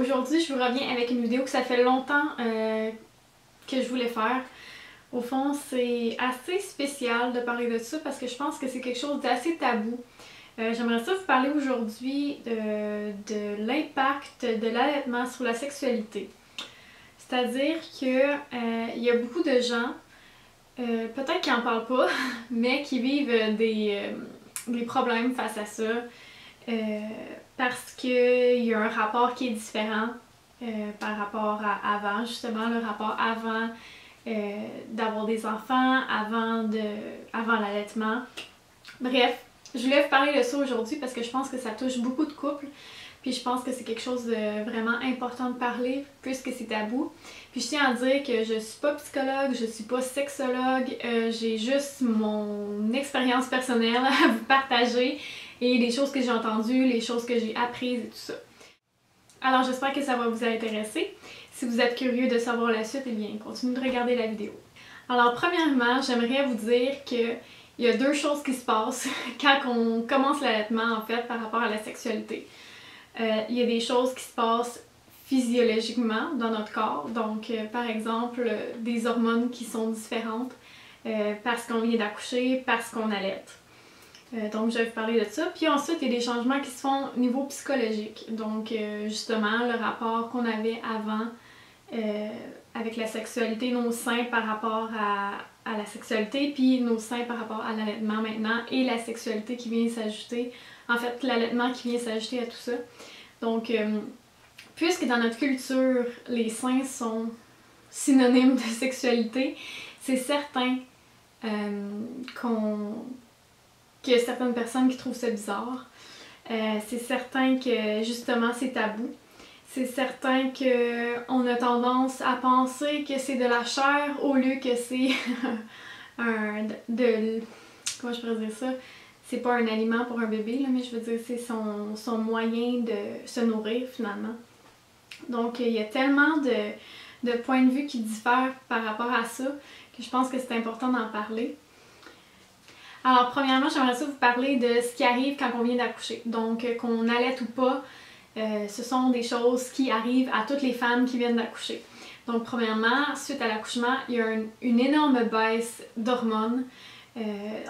Aujourd'hui, je vous reviens avec une vidéo que ça fait longtemps que je voulais faire. Au fond, c'est assez spécial de parler de ça parce que je pense que c'est quelque chose d'assez tabou. J'aimerais ça vous parler aujourd'hui de l'impact de l'allaitement sur la sexualité. C'est-à-dire que il y a beaucoup de gens, peut-être qui n'en parlent pas, mais qui vivent des problèmes face à ça. Parce qu'il y a un rapport qui est différent par rapport à avant, justement le rapport avant d'avoir des enfants, avant l'allaitement. Bref, je voulais vous parler de ça aujourd'hui parce que je pense que ça touche beaucoup de couples. Puis je pense que c'est quelque chose de vraiment important de parler puisque c'est tabou. Puis je tiens à dire que je suis pas psychologue, je suis pas sexologue, j'ai juste mon expérience personnelle à vous partager et les choses que j'ai entendues, les choses que j'ai apprises et tout ça. Alors j'espère que ça va vous intéresser. Si vous êtes curieux de savoir la suite, eh bien continuez de regarder la vidéo. Alors premièrement, j'aimerais vous dire que il y a deux choses qui se passent quand on commence l'allaitement en fait par rapport à la sexualité. Il y a des choses qui se passent physiologiquement dans notre corps, donc par exemple des hormones qui sont différentes parce qu'on vient d'accoucher, parce qu'on allaite. Donc je vais vous parler de ça. Puis ensuite, il y a des changements qui se font au niveau psychologique. Donc justement, le rapport qu'on avait avant avec la sexualité, nos seins par rapport à la sexualité, puis nos seins par rapport à l'allaitement maintenant, et la sexualité qui vient s'ajouter, en fait l'allaitement qui vient s'ajouter à tout ça. Donc, puisque dans notre culture, les seins sont synonymes de sexualité, c'est certain qu'il y a certaines personnes qui trouvent ça bizarre. C'est certain que justement c'est tabou. C'est certain qu'on a tendance à penser que c'est de la chair au lieu que c'est comment je pourrais dire ça? C'est pas un aliment pour un bébé, là, mais je veux dire c'est son moyen de se nourrir finalement. Donc il y a tellement de points de vue qui diffèrent par rapport à ça que je pense que c'est important d'en parler. Alors premièrement, j'aimerais ça vous parler de ce qui arrive quand on vient d'accoucher. Donc qu'on allaite ou pas, ce sont des choses qui arrivent à toutes les femmes qui viennent d'accoucher. Donc premièrement, suite à l'accouchement, il y a une énorme baisse d'hormones,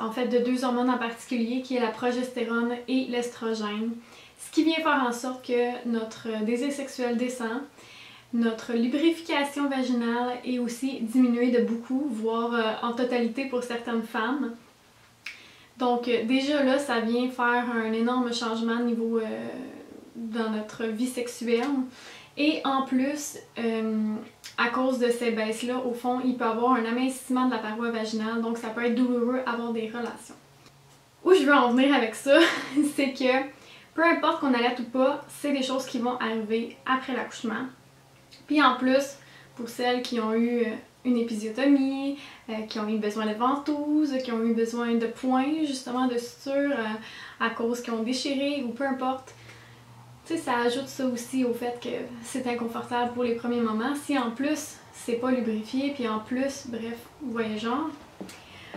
en fait de deux hormones en particulier, qui est la progestérone et l'estrogène. Ce qui vient faire en sorte que notre désir sexuel descend, notre lubrification vaginale est aussi diminuée de beaucoup, voire en totalité pour certaines femmes. Donc déjà là, ça vient faire un énorme changement au niveau dans notre vie sexuelle. Et en plus, à cause de ces baisses-là, au fond, il peut y avoir un amincissement de la paroi vaginale, donc ça peut être douloureux avoir des relations. Où je veux en venir avec ça, c'est que peu importe qu'on allaite ou pas, c'est des choses qui vont arriver après l'accouchement. Puis en plus, pour celles qui ont eu une épisiotomie, qui ont eu besoin de ventouses, qui ont eu besoin de points, justement de sutures à cause qu'ils ont déchiré ou peu importe, tu sais, ça ajoute ça aussi au fait que c'est inconfortable pour les premiers moments. Si en plus, c'est pas lubrifié, puis en plus, bref, vous voyez genre.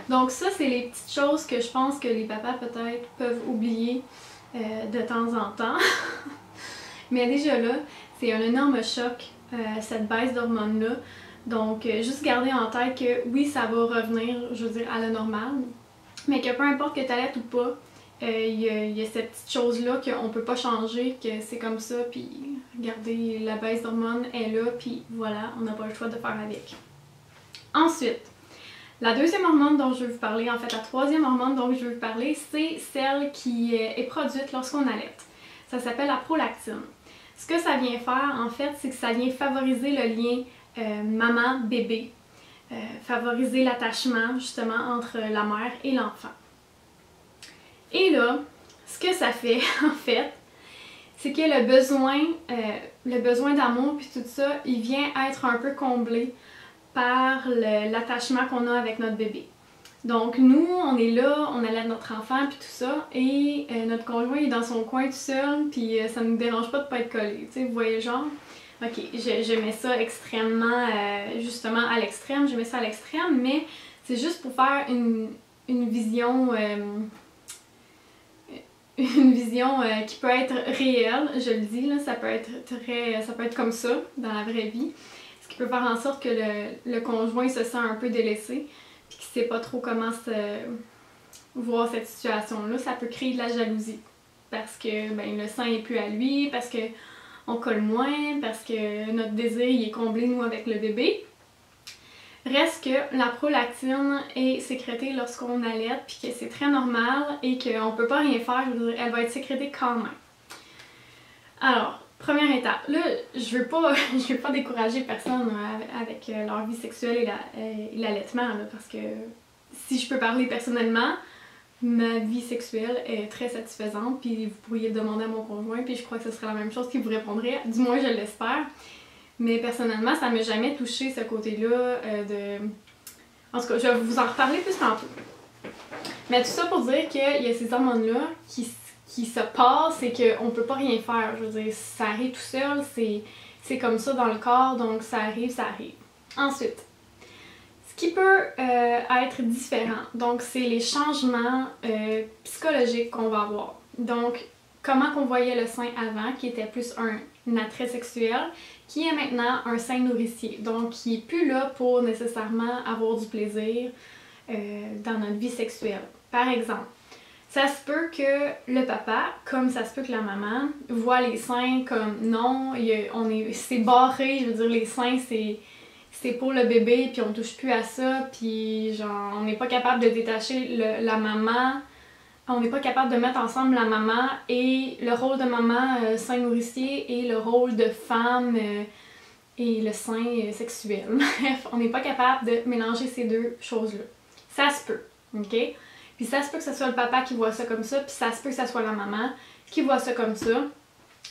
Donc ça, c'est les petites choses que je pense que les papas peut-être peuvent oublier de temps en temps. Mais déjà là, c'est un énorme choc, cette baisse d'hormones-là. Donc juste garder en tête que oui, ça va revenir, je veux dire, à la normale, mais que peu importe que tu allaites ou pas, il y a cette petite chose-là qu'on peut pas changer, que c'est comme ça, puis regardez, la baisse d'hormones est là, puis voilà, on n'a pas le choix de faire avec. Ensuite, la deuxième hormone dont je veux vous parler, en fait la troisième hormone dont je veux vous parler, c'est celle qui est produite lorsqu'on allaite. Ça s'appelle la prolactine. Ce que ça vient faire, en fait, c'est que ça vient favoriser le lien maman-bébé, favoriser l'attachement justement entre la mère et l'enfant. Et là, ce que ça fait en fait, c'est que le besoin d'amour puis tout ça, il vient être un peu comblé par l'attachement qu'on a avec notre bébé. Donc nous, on est là, on allaite notre enfant puis tout ça, et notre conjoint est dans son coin tout seul, puis ça ne nous dérange pas de pas être collé, tu sais, vous voyez genre. Ok, je mets ça extrêmement, justement à l'extrême, je mets ça à l'extrême, mais c'est juste pour faire une vision une vision qui peut être réelle, je le dis, là, ça peut être comme ça dans la vraie vie. Ce qui peut faire en sorte que le conjoint se sent un peu délaissé, puis qu'il sait pas trop comment voir cette situation-là. Ça peut créer de la jalousie, parce que ben, le sein est plus à lui, parce que on colle moins, parce que notre désir il est comblé, nous, avec le bébé. Reste que la prolactine est sécrétée lorsqu'on allaite, puis que c'est très normal et qu'on peut pas rien faire, je veux dire, elle va être sécrétée quand même. Alors, première étape. Là, je veux pas décourager personne avec leur vie sexuelle et l'allaitement, parce que si je peux parler personnellement, ma vie sexuelle est très satisfaisante, puis vous pourriez le demander à mon conjoint, puis je crois que ce serait la même chose qu'il vous répondrait, du moins je l'espère. Mais personnellement, ça m'a jamais touché ce côté-là En tout cas, je vais vous en reparler plus tantôt. Mais tout ça pour dire qu'il y a ces hormones-là qui se passent et qu'on peut pas rien faire. Je veux dire, ça arrive tout seul, c'est comme ça dans le corps, donc ça arrive, ça arrive. Ensuite, ce qui peut être différent, donc c'est les changements psychologiques qu'on va avoir. Donc, comment qu'on voyait le sein avant, qui était plus un attrait sexuel, qui est maintenant un sein nourricier. Donc, qui est plus là pour nécessairement avoir du plaisir dans notre vie sexuelle. Par exemple, ça se peut que le papa, comme ça se peut que la maman, voit les seins comme non, c'est barré, je veux dire, les seins c'est pour le bébé, puis on touche plus à ça, puis genre, on n'est pas capable de détacher la maman. On n'est pas capable de mettre ensemble la maman et le rôle de maman sein nourricier et le rôle de femme et le sein sexuel. Bref, on n'est pas capable de mélanger ces deux choses-là. Ça se peut, ok? Puis ça se peut que ce soit le papa qui voit ça comme ça, puis ça se peut que ce soit la maman qui voit ça comme ça.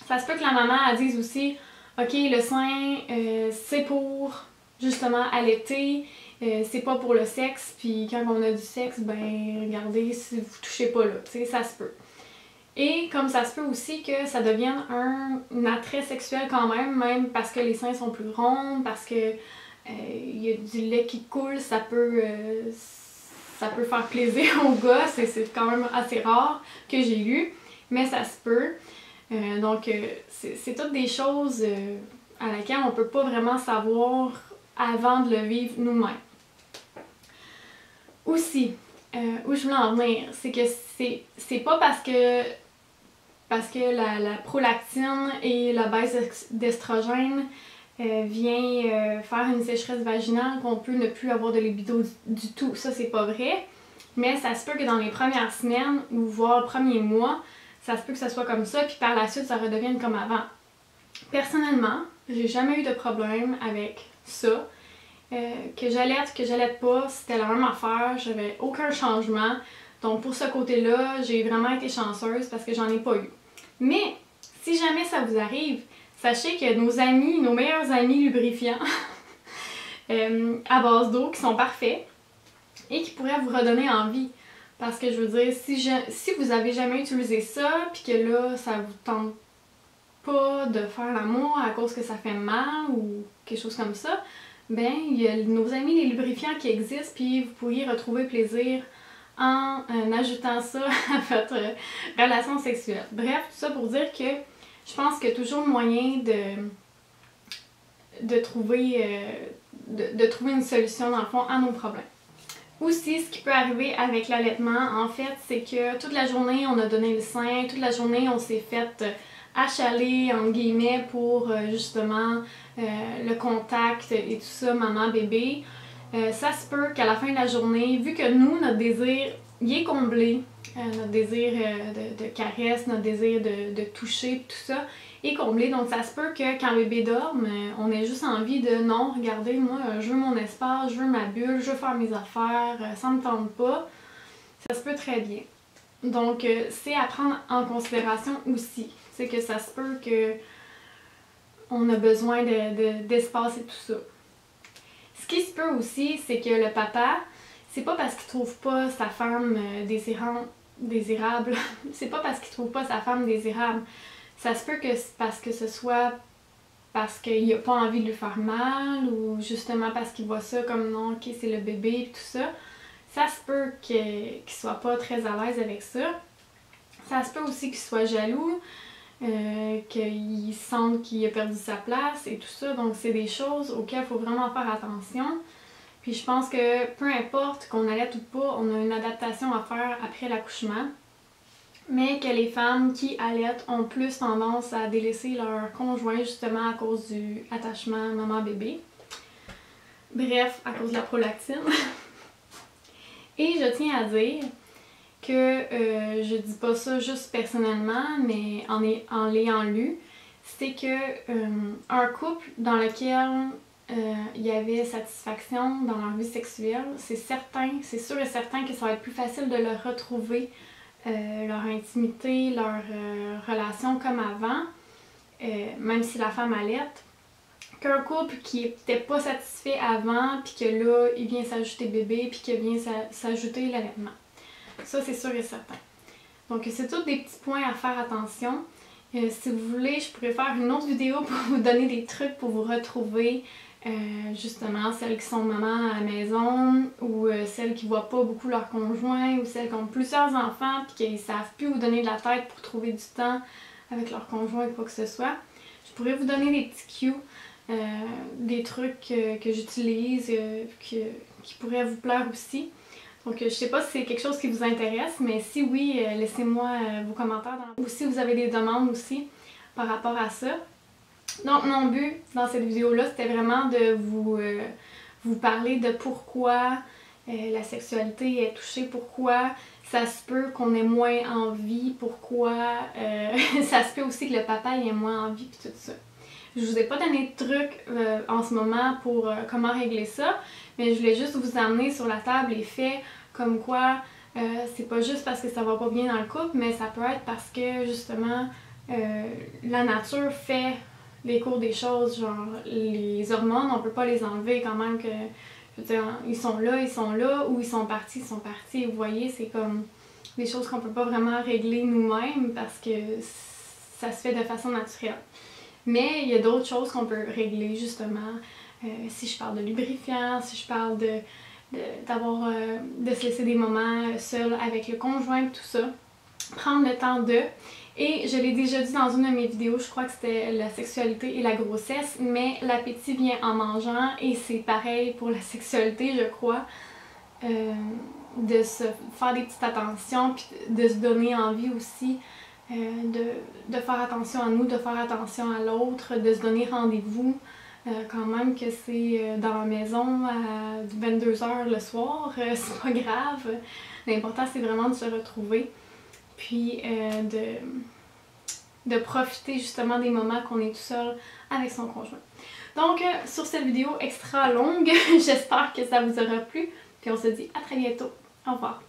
Ça se peut que la maman elle dise aussi, ok, le sein c'est pour justement allaiter. C'est pas pour le sexe, puis quand on a du sexe, ben regardez, si vous touchez pas là, tu sais, ça se peut. Et comme ça se peut aussi que ça devienne un attrait sexuel quand même parce que les seins sont plus ronds, parce que y a du lait qui coule, ça peut faire plaisir aux gars, c'est quand même assez rare que j'ai lu, mais ça se peut. Donc c'est toutes des choses à laquelle on peut pas vraiment savoir avant de le vivre nous-mêmes. Aussi, où je voulais en venir, c'est que c'est pas parce que la prolactine et la baisse d'estrogène vient faire une sécheresse vaginale qu'on peut ne plus avoir de libido du tout. Ça, c'est pas vrai. Mais ça se peut que dans les premières semaines ou voire le premier mois, ça se peut que ça soit comme ça, puis par la suite, ça redevienne comme avant. Personnellement, j'ai jamais eu de problème avec ça. Que j'allaite pas, c'était la même affaire, j'avais aucun changement. Donc pour ce côté-là, j'ai vraiment été chanceuse parce que j'en ai pas eu. Mais si jamais ça vous arrive, sachez que nos meilleurs amis lubrifiants à base d'eau qui sont parfaits et qui pourraient vous redonner envie. Parce que je veux dire, si vous avez jamais utilisé ça, puis que là, ça vous tente pas de faire l'amour à cause que ça fait mal ou quelque chose comme ça, ben, il y a nos amis les lubrifiants qui existent, puis vous pourriez retrouver plaisir en ajoutant ça à votre relation sexuelle. Bref, tout ça pour dire que je pense qu'il y a toujours moyen de trouver une solution, dans le fond, à nos problèmes. Aussi, ce qui peut arriver avec l'allaitement, en fait, c'est que toute la journée, on a donné le sein, toute la journée, on s'est fait achaler, entre guillemets, pour justement le contact et tout ça, maman-bébé. Ça se peut qu'à la fin de la journée, vu que nous, notre désir, il est comblé, notre désir de caresse, notre désir de toucher, tout ça, est comblé. Donc ça se peut que quand le bébé dorme, on ait juste envie de non, regardez, moi, je veux mon espace, je veux ma bulle, je veux faire mes affaires, ça me tente pas. Ça se peut très bien. Donc c'est à prendre en considération aussi. C'est que ça se peut que on a besoin d'espace et tout ça. Ce qui se peut aussi, c'est que le papa, c'est pas parce qu'il trouve pas sa femme désirable, c'est pas parce qu'il trouve pas sa femme désirable. Ça se peut que c'est parce que ce soit parce qu'il a pas envie de lui faire mal ou justement parce qu'il voit ça comme non, ok, c'est le bébé et tout ça. Ça se peut qu'il soit pas très à l'aise avec ça. Ça se peut aussi qu'il soit jaloux, qu'il sente qu'il a perdu sa place et tout ça. Donc c'est des choses auxquelles il faut vraiment faire attention. Puis je pense que peu importe qu'on allaite ou pas, on a une adaptation à faire après l'accouchement. Mais que les femmes qui allaitent ont plus tendance à délaisser leur conjoint justement à cause du attachement maman-bébé. Bref, à cause de la prolactine. Et je tiens à dire que je dis pas ça juste personnellement, mais en l'ayant lu, c'est que un couple dans lequel il y avait satisfaction dans leur vie sexuelle, c'est sûr et certain que ça va être plus facile de leur retrouver leur intimité, leur relation comme avant, même si la femme allaite, qu'un couple qui n'était pas satisfait avant, puis que là, il vient s'ajouter bébé, puis qu'il vient s'ajouter l'allaitement. Ça, c'est sûr et certain. Donc, c'est tous des petits points à faire attention. Si vous voulez, je pourrais faire une autre vidéo pour vous donner des trucs pour vous retrouver, justement, celles qui sont mamans à la maison, ou celles qui ne voient pas beaucoup leur conjoint, ou celles qui ont plusieurs enfants, puis qui ne savent plus où donner de la tête pour trouver du temps avec leur conjoint ou quoi que ce soit. Je pourrais vous donner des petits cues. Des trucs que j'utilise qui pourraient vous plaire aussi. Donc je sais pas si c'est quelque chose qui vous intéresse, mais si oui, laissez-moi vos commentaires. Ou si vous avez des demandes aussi par rapport à ça. Donc mon but dans cette vidéo-là, c'était vraiment de vous parler de pourquoi la sexualité est touchée, pourquoi ça se peut qu'on ait moins envie, pourquoi ça se peut aussi que le papa ait moins envie, puis tout ça. Je vous ai pas donné de trucs en ce moment pour comment régler ça, mais je voulais juste vous amener sur la table les faits comme quoi c'est pas juste parce que ça va pas bien dans le couple, mais ça peut être parce que justement la nature fait les cours des choses, genre les hormones, on peut pas les enlever quand même que, je veux dire, ils sont là, ou ils sont partis, vous voyez, c'est comme des choses qu'on peut pas vraiment régler nous-mêmes parce que ça se fait de façon naturelle. Mais il y a d'autres choses qu'on peut régler justement, si je parle de lubrifiant, si je parle de se laisser des moments seuls avec le conjoint, tout ça. Prendre le temps de. Et je l'ai déjà dit dans une de mes vidéos, je crois que c'était la sexualité et la grossesse, mais l'appétit vient en mangeant et c'est pareil pour la sexualité, je crois. De se faire des petites attentions, puis de se donner envie aussi. De faire attention à nous, de faire attention à l'autre, de se donner rendez-vous. Quand même que c'est dans la maison à 22h le soir, c'est pas grave. L'important c'est vraiment de se retrouver. Puis de profiter justement des moments qu'on est tout seul avec son conjoint. Donc sur cette vidéo extra longue, j'espère que ça vous aura plu. Puis on se dit à très bientôt. Au revoir.